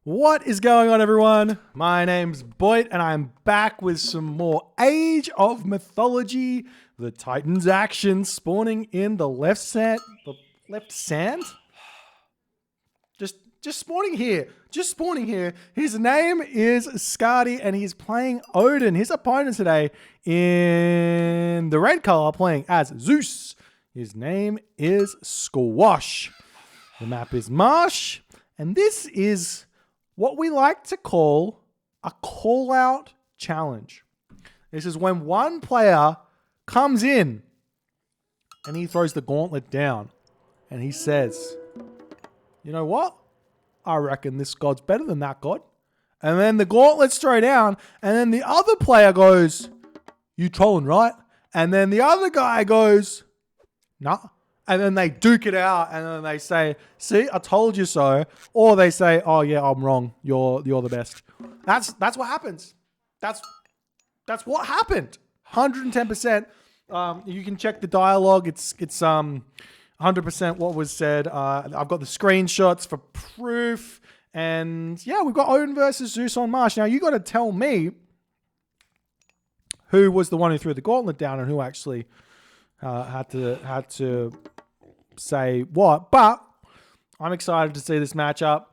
What is going on, everyone? My name's Boit, and I'm back with some more Age of Mythology. The Titans action spawning in the left sand. The left sand? Just spawning here. Just spawning here. His name is Skady, and he's playing Odin. His opponent today in the red color playing as Zeus. His name is Squash. The map is Marsh, and this is what we like to call a call-out challenge. This is when one player comes in and he throws the gauntlet down and he says, you know what? I reckon this god's better than that god. And then the gauntlet's thrown down and then the other player goes, you trolling, right? And then the other guy goes, nah. And then they duke it out and then they say, see, I told you so. Or they say, oh yeah, I'm wrong. You're the best. That's what happens. That's what happened. 110%. You can check the dialogue. It's 100% what was said. I've got the screenshots for proof. And yeah, we've got Odin versus Zeus on Marsh. Now you got to tell me who was the one who threw the gauntlet down and who actually had to say what, but I'm excited to see this matchup.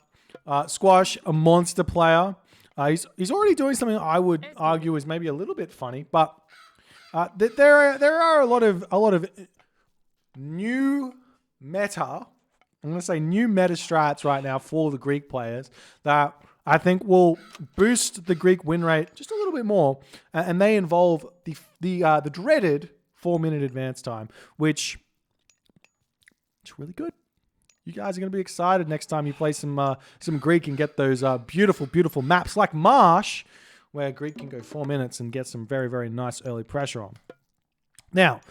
Squash, a monster player. He's already doing something I would argue is maybe a little bit funny, but there are a lot of new meta. I'm going to say new meta strats right now for the Greek players that I think will boost the Greek win rate just a little bit more, and they involve the dreaded 4-minute advance time, which it's really good. You guys are going to be excited next time you play some Greek and get those beautiful maps like Marsh, where Greek can go 4 minutes and get some very, very nice early pressure on. Now,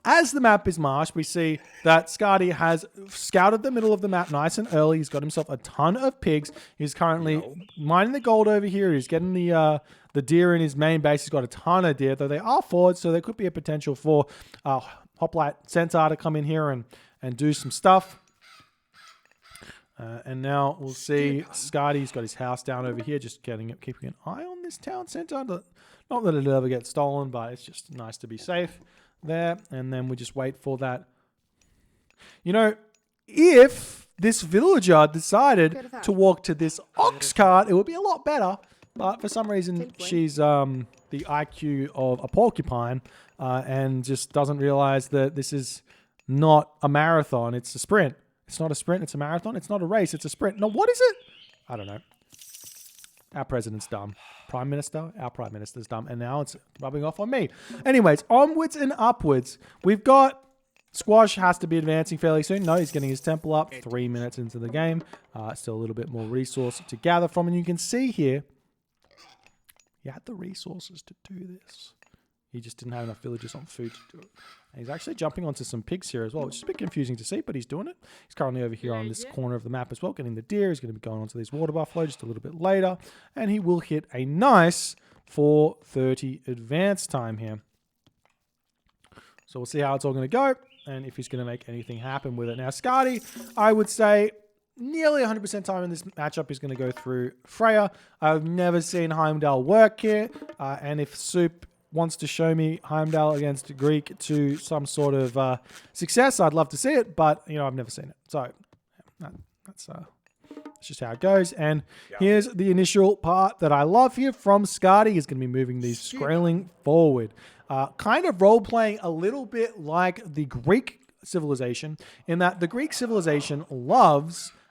as the map is Marsh, we see that Skady has scouted the middle of the map nice and early. He's got himself a ton of pigs. He's currently mining the gold over here. He's getting the deer in his main base. He's got a ton of deer, though they are forwards, so there could be a potential for Hoplite Centaur to come in here and do some stuff. And now we'll see Skady's got his house down over here, just keeping an eye on this town center. Not that it'll ever get stolen, but it's just nice to be safe there. And then we just wait for that. You know, if this villager decided to walk to this ox cart, it would be a lot better. But for some reason, she's the IQ of a porcupine and just doesn't realize that this is not a marathon. It's a sprint. It's not a sprint. It's a marathon. It's not a race. It's a sprint. No, what is it? I don't know. Our president's dumb. Prime Minister? Our Prime Minister's dumb. And now it's rubbing off on me. Anyways, onwards and upwards. We've got Squash has to be advancing fairly soon. No, he's getting his temple up 3 minutes into the game. Still a little bit more resource to gather from. And you can see here, he had the resources to do this. He just didn't have enough villagers on food to do it. And he's actually jumping onto some pigs here as well, which is a bit confusing to see, but he's doing it. He's currently over here on this corner of the map as well, getting the deer. He's going to be going onto these water buffalo just a little bit later. And he will hit a nice 4:30 advance time here. So we'll see how it's all going to go and if he's going to make anything happen with it. Now, Skady, I would say nearly 100% time in this matchup is going to go through Freya. I've never seen Heimdall work here. And if Soup wants to show me Heimdall against Greek to some sort of success, I'd love to see it, but you know, I've never seen it. So that's just how it goes. And here's the initial part that I love here from Skady. He's going to be moving these Skrelling forward. Kind of role-playing a little bit like the Greek civilization, in that the Greek civilization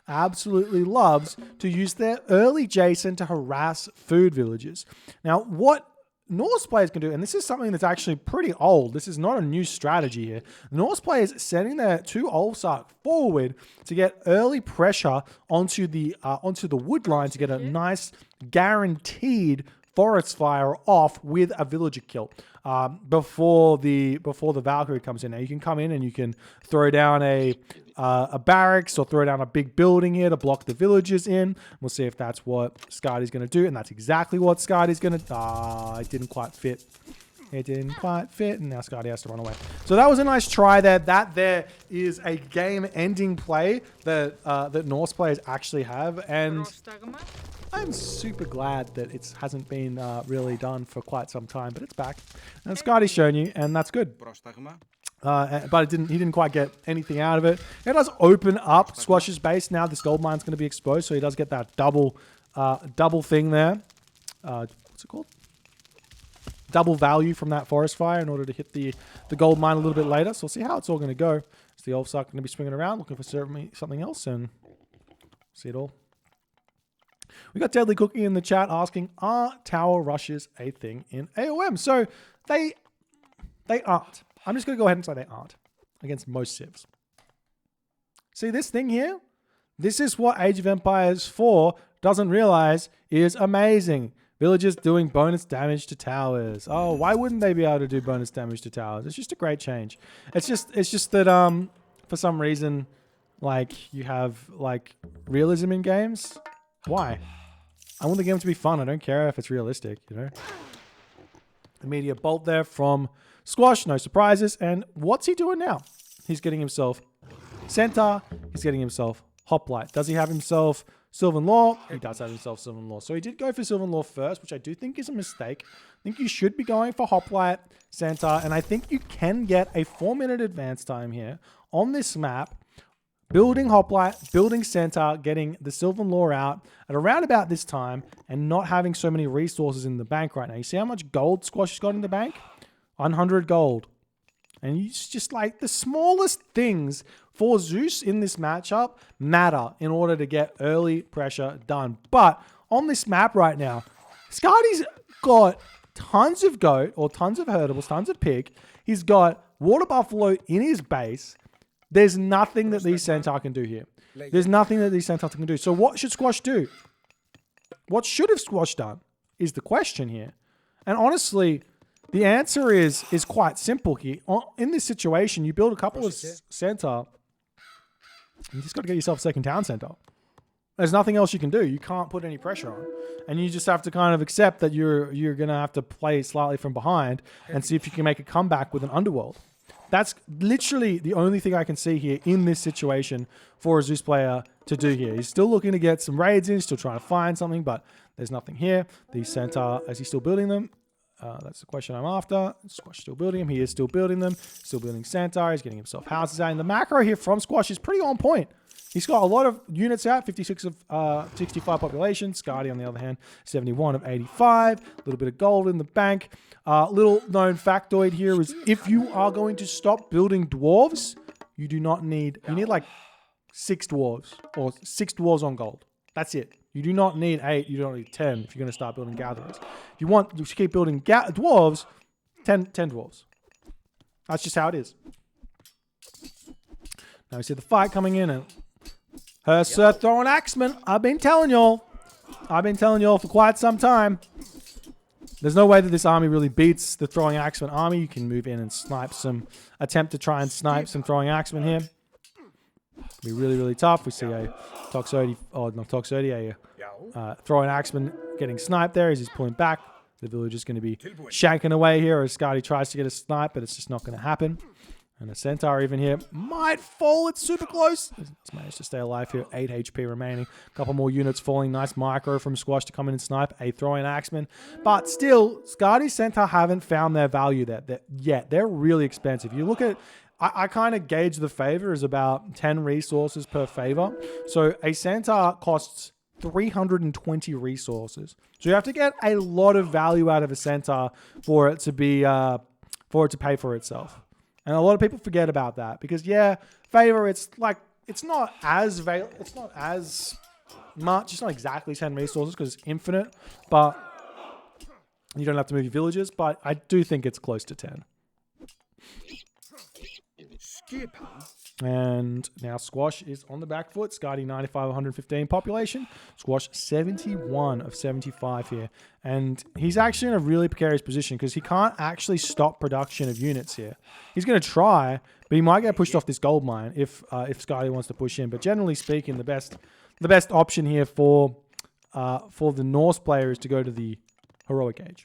absolutely loves to use their early Jason to harass food villages. Now, what Norse players can do, and this is something that's actually pretty old. This is not a new strategy here. Norse players sending their 2 Olsark forward to get early pressure onto the wood line to get a nice guaranteed forest fire off with a villager kill before the Valkyrie comes in. Now you can come in and you can throw down a barracks or throw down a big building here to block the villagers in. We'll see if that's what Skady's going to do, and that's exactly what Skady's going to. It didn't quite fit. It didn't quite fit, and now Skady has to run away. So that was a nice try there. That there is a game-ending play that that Norse players actually have, and I'm super glad that it hasn't been really done for quite some time, but it's back. And Skady's shown you, and that's good. But he didn't quite get anything out of it. It does open up Squash's base. Now this gold mine's going to be exposed, so he does get that double thing there. What's it called? Double value from that forest fire in order to hit the gold mine a little bit later. So we'll see how it's all going to go. So the elves are going to be swinging around looking for something else, and see it all. We got Deadly Cookie in the chat asking, are tower rushes a thing in AOM? So they aren't. I'm just going to go ahead and say they aren't against most civs. See this thing here? This is what Age of Empires 4 doesn't realize is amazing. Villagers doing bonus damage to towers. Oh, why wouldn't they be able to do bonus damage to towers? It's just a great change. It's just that for some reason, like, you have like realism in games. Why? I want the game to be fun. I don't care if it's realistic, you know. Immediate bolt there from Squash, no surprises. And what's he doing now? He's getting himself Centaur. He's getting himself Hoplite. Does he have himself Sylvan Law? He does have himself Sylvan Law. So he did go for Sylvan Law first, which I do think is a mistake. I think you should be going for Hoplite, Centaur, and I think you can get a 4-minute advance time here on this map. Building Hoplite, building Centaur, getting the Sylvan Law out at around about this time, and not having so many resources in the bank right now. You see how much gold Squash has got in the bank? 100 gold. And it's just like the smallest things for Zeus in this matchup matter in order to get early pressure done. But on this map right now, Skady's got tons of goat or tons of herdables, tons of pig. He's got water buffalo in his base. There's nothing that these Centaur can do here. There's nothing that these Centaur can do. So what should Squash do? What should have Squash done is the question here. And honestly, the answer is quite simple here. In this situation, you build a couple of Centaur. You just got to get yourself a second town center. There's nothing else you can do. You can't put any pressure on. And you just have to kind of accept that you're going to have to play slightly from behind and see if you can make a comeback with an underworld. That's literally the only thing I can see here in this situation for a Zeus player to do here. He's still looking to get some raids in, still trying to find something, but there's nothing here. These Centaur, is he still building them? That's the question I'm after. Squash still building them. He is still building them. Still building Centaur. He's getting himself houses out. And the macro here from Squash is pretty on point. He's got a lot of units out. 56 of 65 population. Skady, on the other hand, 71 of 85. A little bit of gold in the bank. Little known factoid here is if you are going to stop building dwarves, you do not need... You need like 6 dwarves or 6 dwarves on gold. That's it. You do not need 8. You don't need 10 if you're going to start building gatherers. If you want to keep building dwarves, 10 dwarves. That's just how it is. Now we see the fight coming in, and Sir throwing axeman. I've been telling y'all for quite some time. There's no way that this army really beats the throwing axeman army. You can move in and snipe some, attempt to try and snipe some throwing axemen here. Be really, really tough. We see a Toxote, not Toxote, a throwing axeman getting sniped there as he's pulling back. The villager's going to be shanking away here as Skady tries to get a snipe, but it's just not going to happen. And a Centaur even here might fall. It's super close. It's managed to stay alive here. 8 HP remaining. A couple more units falling. Nice micro from Squash to come in and snipe a throwing axeman. But still, Skady's Centaur haven't found their value yet. They're really expensive. You look at... I kind of gauge the favor as about 10 resources per favor. So a Centaur costs 320 resources. So you have to get a lot of value out of a Centaur for it to be to pay for itself. And a lot of people forget about that because favor, it's not as much. It's not exactly 10 resources because it's infinite, but you don't have to move your villages. But I do think it's close to 10. And now Squash is on the back foot. Skady 95 115 population. Squash 71 of 75 here. And he's actually in a really precarious position because he can't actually stop production of units here. He's going to try, but he might get pushed off this gold mine if Skady wants to push in. But generally speaking, the best option here for the Norse player is to go to the heroic age.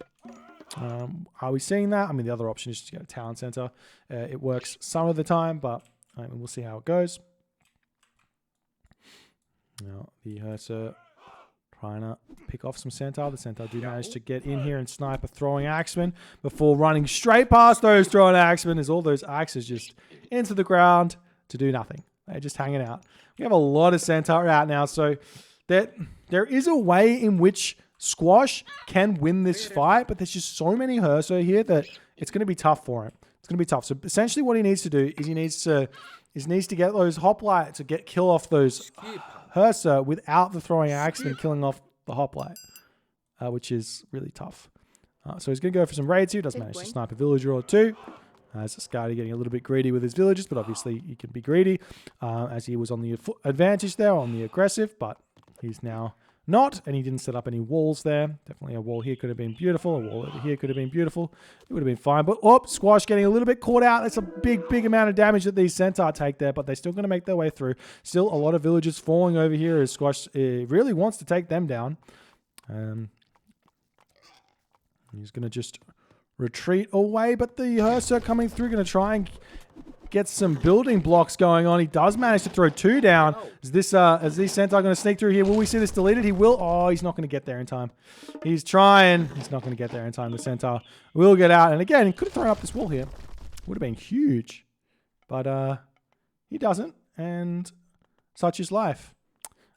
Are we seeing that? I mean, the other option is just to get a town center. It works some of the time, but we'll see how it goes. Now, the Herser trying to pick off some Centaur. The Centaur do manage to get in here and snipe a throwing axeman before running straight past those throwing axemen as all those axes just into the ground to do nothing. They're just hanging out. We have a lot of Centaur out now, so there is a way in which Squash can win this fight, but there's just so many Herser here that it's going to be tough for him. It's going to be tough. So essentially what he needs to do is he needs to get those hoplites to kill off those Herser without the throwing axeman killing off the hoplite, which is really tough. So he's going to go for some raids here. Does manage to snipe a villager or two. As Skady getting a little bit greedy with his villagers, but obviously he can be greedy as he was on the advantage there, on the aggressive, but he's now not, and he didn't set up any walls there. Definitely a wall here could have been beautiful. A wall over here could have been beautiful. It would have been fine. But, Squash getting a little bit caught out. That's a big amount of damage that these Centaur take there, but they're still going to make their way through. Still a lot of villagers falling over here as Squash really wants to take them down. He's going to just retreat away, but the Herser coming through, going to try and get some building blocks going on. He does manage to throw two down. Is these Centaur going to sneak through here? Will we see this deleted? He will. Oh, he's not going to get there in time. He's trying. He's not going to get there in time. The Centaur will get out. And again, he could have thrown up this wall here. Would have been huge. But he doesn't. And such is life.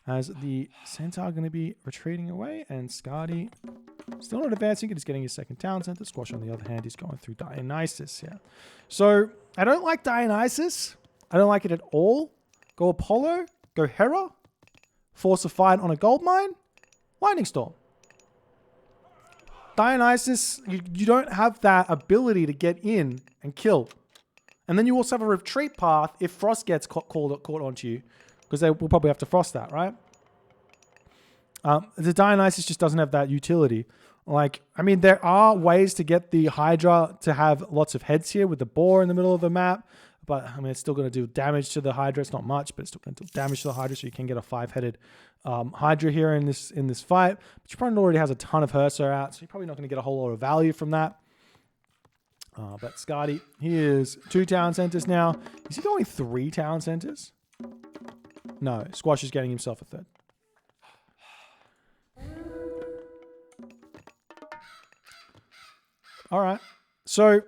As the Centaur are going to be retreating away. And Skady still not advancing. He's getting his second town center. Squash, on the other hand, is going through Dionysus. Yeah. So I don't like Dionysus. I don't like it at all. Go Apollo. Go Hera. Force a fight on a gold mine. Lightning Storm. Dionysus, you don't have that ability to get in and kill. And then you also have a retreat path if Frost gets caught onto you. Because they will probably have to Frost that, right? The Dionysus just doesn't have that utility. Like, I mean, there are ways to get the Hydra to have lots of heads here with the boar in the middle of the map. But, I mean, it's still going to do damage to the Hydra. It's not much, but it's still going to do damage to the Hydra. So you can get a 5-headed Hydra here in this fight. But your opponent already has a ton of Herser out. So you're probably not going to get a whole lot of value from that. But Skady, he is 2 town centers now. Is he going 3 town centers? No, Squash is getting himself a 3rd. All right. So,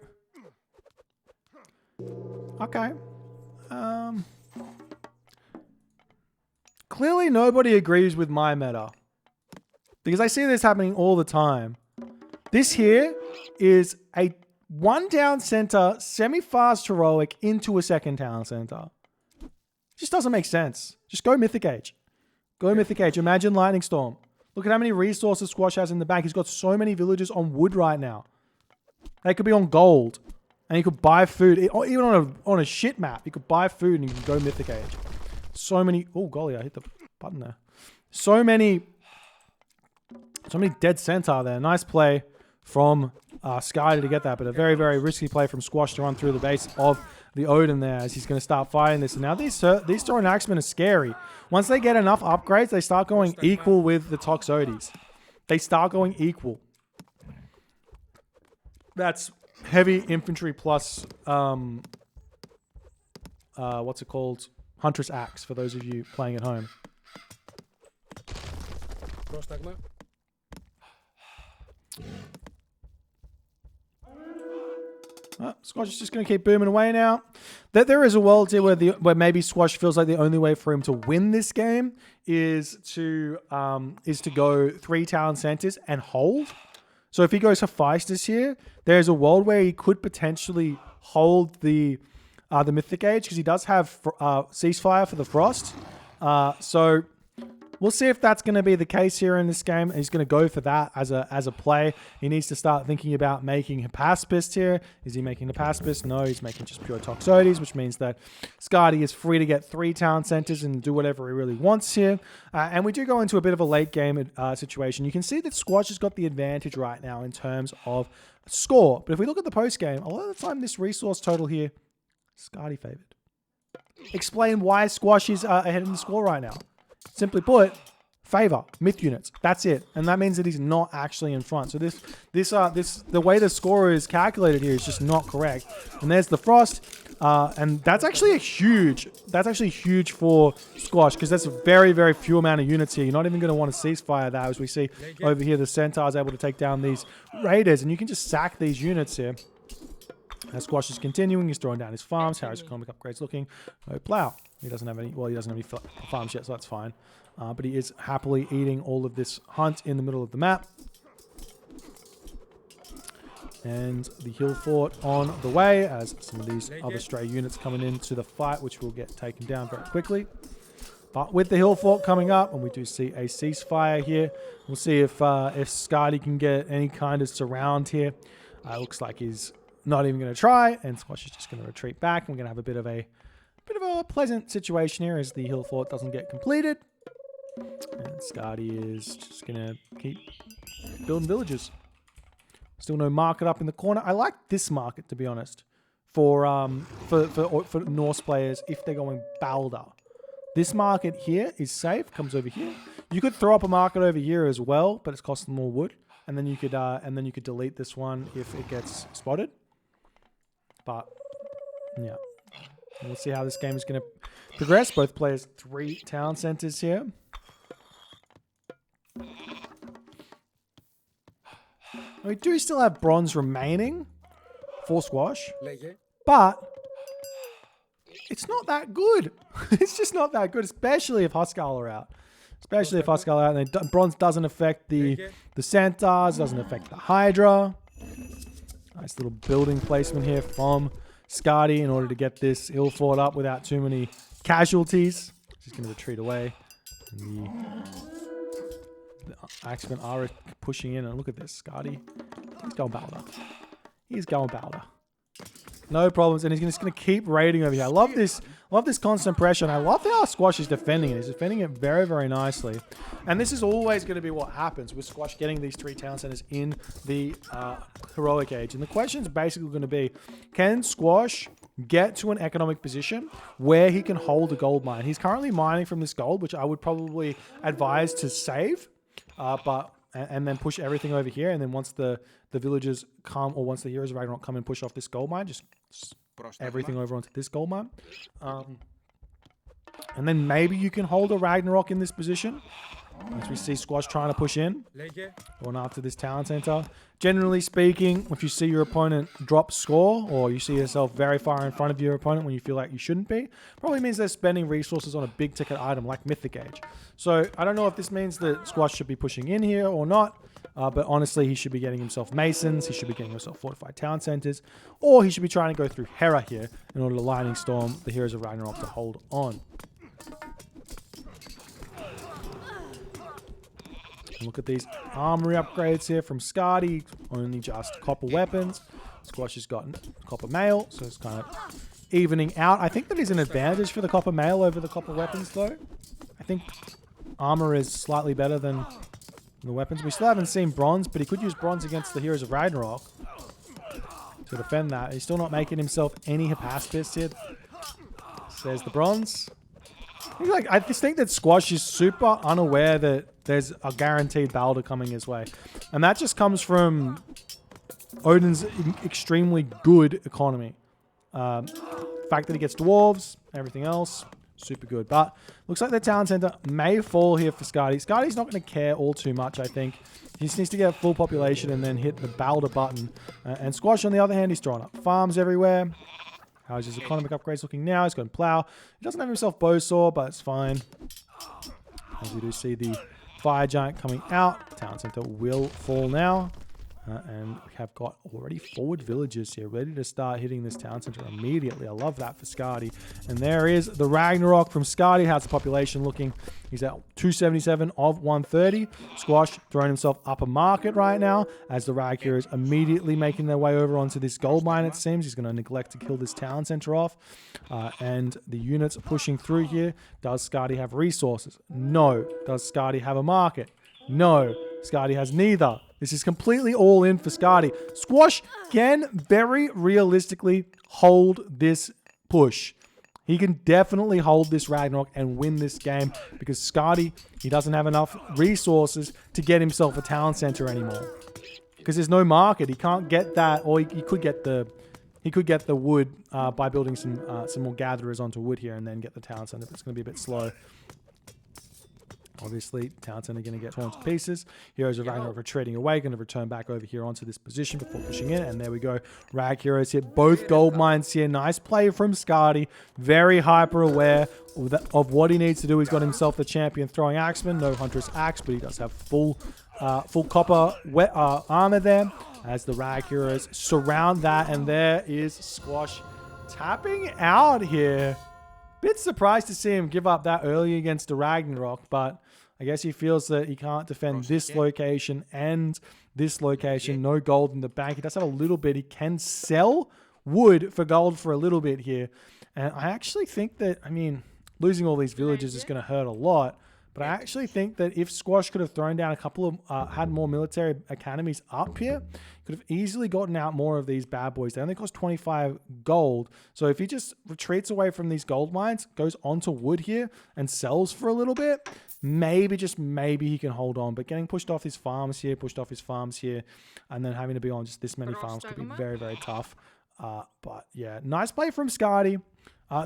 okay. Clearly nobody agrees with my meta. Because I see this happening all the time. This here is a 1 town center, semi-fast heroic into a 2nd town center. Just doesn't make sense. Just go Mythic Age. Go Mythic Age. Imagine Lightning Storm. Look at how many resources Squash has in the bank. He's got so many villagers on wood right now. They could be on gold. And he could buy food. Or even on a shit map. He could buy food and he can go Mythic Age. So many... Oh, golly, I hit the button there. So many dead Centaur there. Nice play from Skady to get that. But a very, very risky play from Squash to run through the base of the Odin there as he's going to start fighting this. And now these throwing axemen are scary. Once they get enough upgrades, they start going equal with the Toxotes. They start going equal. That's heavy infantry plus, what's it called? Huntress Axe, for those of you playing at home. Squash is just going to keep booming away now. There is a world here where maybe Squash feels like the only way for him to win this game is to go 3 town centers and hold. So if he goes Hephaestus here, there's a world where he could potentially hold the Mythic Age because he does have Ceasefire for the Frost. So we'll see if that's going to be the case here in this game. He's going to go for that as a play. He needs to start thinking about making Hypaspist here. Is he making Hypaspist? No, he's making just pure Toxotes, which means that Skady is free to get 3 town centers and do whatever he really wants here. And we do go into a bit of a late game situation. You can see that Squash has got the advantage right now in terms of score. But if we look at the post game, a lot of the time this resource total here, Skady favored. Explain why Squash is ahead in the score right now. Simply put, favor, myth units. That's it. And that means that he's not actually in front. So the way the score is calculated here is just not correct. And there's the frost. And that's actually huge for Squash, because that's a very, very few amount of units here. You're not even going to want to ceasefire that. As we see over here, the Centaur is able to take down these raiders, and you can just sack these units here. As Squash is continuing, he's throwing down his farms. How his economic upgrades looking? No plow. He doesn't have any. Well, he doesn't have any farms yet, so that's fine. But he is happily eating all of this hunt in the middle of the map. And the hill fort on the way, as some of these other stray units coming into the fight, which will get taken down very quickly. But with the hill fort coming up, and we do see a ceasefire here, we'll see if Skady can get any kind of surround here. Looks like he's not even going to try, and Squash is just going to retreat back. We're going to have a bit of a pleasant situation here as the hill fort doesn't get completed. And Skady is just going to keep building villages. Still no market up in the corner. I like this market, to be honest, for Norse players if they're going Balder. This market here is safe. Comes over here. You could throw up a market over here as well, but it's costing more wood. And then you could delete this one if it gets spotted. But yeah, we'll see how this game is going to progress. Both players 3 town centers here. We do still have bronze remaining for Squash, but it's not that good. It's just not that good, especially if Huskarl are out. And bronze doesn't affect the Centaurs, doesn't affect the Hydra. Nice little building placement here from Skady in order to get this hill fort up without too many casualties. He's going to retreat away. And the Axemen are pushing in, and look at this, Skady. He's going Balder. No problems, and he's just going to keep raiding over here. I love this constant pressure, and I love how Squash is defending it. He's defending it very, very nicely. And this is always going to be what happens with Squash getting these 3 town centers in the heroic age. And the question is basically going to be, can Squash get to an economic position where he can hold a gold mine? He's currently mining from this gold, which I would probably advise to save. And then push everything over here, and then once the villagers come, or once the heroes of Ragnarok come and push off this gold mine, just everything over onto this gold mine. And then maybe you can hold a Ragnarok in this position. As we see Squash trying to push in, going after this town center. Generally speaking, if you see your opponent drop score, or you see yourself very far in front of your opponent when you feel like you shouldn't be, probably means they're spending resources on a big ticket item like Mythic Age. So I don't know if this means that Squash should be pushing in here or not, but honestly, he should be getting himself Masons, he should be getting himself Fortified Town Centers, or he should be trying to go through Hera here in order to Lightning Storm the Heroes of Ragnarok to hold on. Look at these armory upgrades here from Skady. Only just copper weapons. Squash has got copper mail, so it's kind of evening out. I think that is an advantage for the copper mail over the copper weapons, though. I think armor is slightly better than the weapons. We still haven't seen bronze, but he could use bronze against the Heroes of Ragnarok to defend that. He's still not making himself any Hepaspis here. There's the bronze. I just think that Squash is super unaware that there's a guaranteed Balder coming his way. And that just comes from Odin's extremely good economy. The fact that he gets dwarves, everything else, super good. But looks like the town center may fall here for Skady. Skady's not going to care all too much, I think. He just needs to get a full population and then hit the Balder button. And Squash, on the other hand, he's throwing up farms everywhere. How's his economic upgrades looking now? He's going to plow. He doesn't have himself bowsaw, but it's fine. As we do see the fire giant coming out. Town center will fall now. And we have got already forward villagers here ready to start hitting this town center immediately. I love that for Skady. And there is the Ragnarok from Skady. How's the population looking? He's at 277 of 130. Squash throwing himself up a market right now as the Rag heroes immediately making their way over onto this gold mine, it seems. He's going to neglect to kill this town center off. And the units pushing through here. Does Skady have resources? No. Does Skady have a market? No. Skady has neither. This is completely all in for Skady. Squash can very realistically hold this push. He can definitely hold this Ragnarok and win this game because Skady, he doesn't have enough resources to get himself a town center anymore. Because there's no market. He can't get that, or he could get the wood by building some more gatherers onto wood here and then get the town center. But it's going to be a bit slow. Obviously, town center going to get torn to pieces. Heroes of Ragnarok retreating away, going to return back over here onto this position before pushing in. And there we go. Rag Heroes hit both gold mines here. Nice play from Skady. Very hyper aware of what he needs to do. He's got himself the champion throwing axeman. No Huntress axe, but he does have full copper armor there as the Rag Heroes surround that. And there is Squash tapping out here. Bit surprised to see him give up that early against the Ragnarok, but I guess he feels that he can't defend this location and this location. No gold in the bank. He does have a little bit. He can sell wood for gold for a little bit here. And I actually think that, I mean, losing all these villages is going to hurt a lot. But I actually think that if Squash could have thrown down a couple of, had more military academies up here, could have easily gotten out more of these bad boys. They only cost 25 gold. So if he just retreats away from these gold mines, goes onto wood here and sells for a little bit, maybe, just maybe he can hold on. But getting pushed off his farms here, and then having to be on just this many farms could be very, very tough. But yeah, nice play from Skady.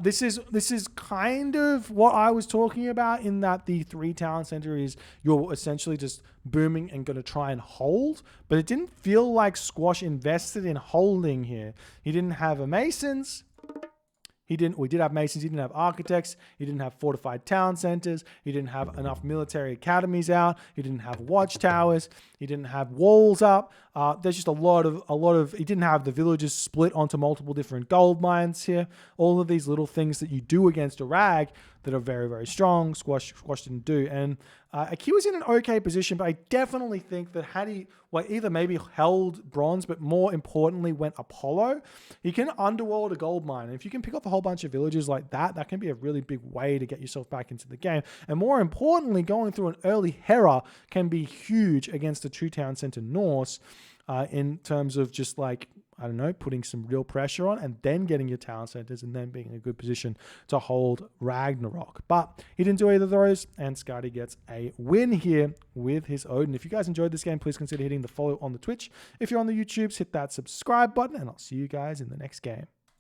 This is kind of what I was talking about in that the 3 town center is you're essentially just booming and going to try and hold, but it didn't feel like Squash invested in holding here. He didn't have a masons. We did have masons. He didn't have architects. He didn't have fortified town centers. He didn't have enough military academies out. He didn't have watchtowers. He didn't have walls up. There's just a lot of. He didn't have the villages split onto multiple different gold mines here. All of these little things that you do against a rag that are very, very strong. Squash didn't do. And Aki was in an okay position, but I definitely think that had he either maybe held bronze, but more importantly went Apollo, he can underworld a gold mine. And if you can pick off a whole bunch of villages like that, that can be a really big way to get yourself back into the game. And more importantly, going through an early Hera can be huge against a 2-town center Norse in terms of just like, I don't know, putting some real pressure on and then getting your town centers and then being in a good position to hold Ragnarok. But he didn't do either of those, and Skady gets a win here with his Odin. If you guys enjoyed this game, please consider hitting the follow on the Twitch. If you're on the YouTubes, hit that subscribe button, and I'll see you guys in the next game.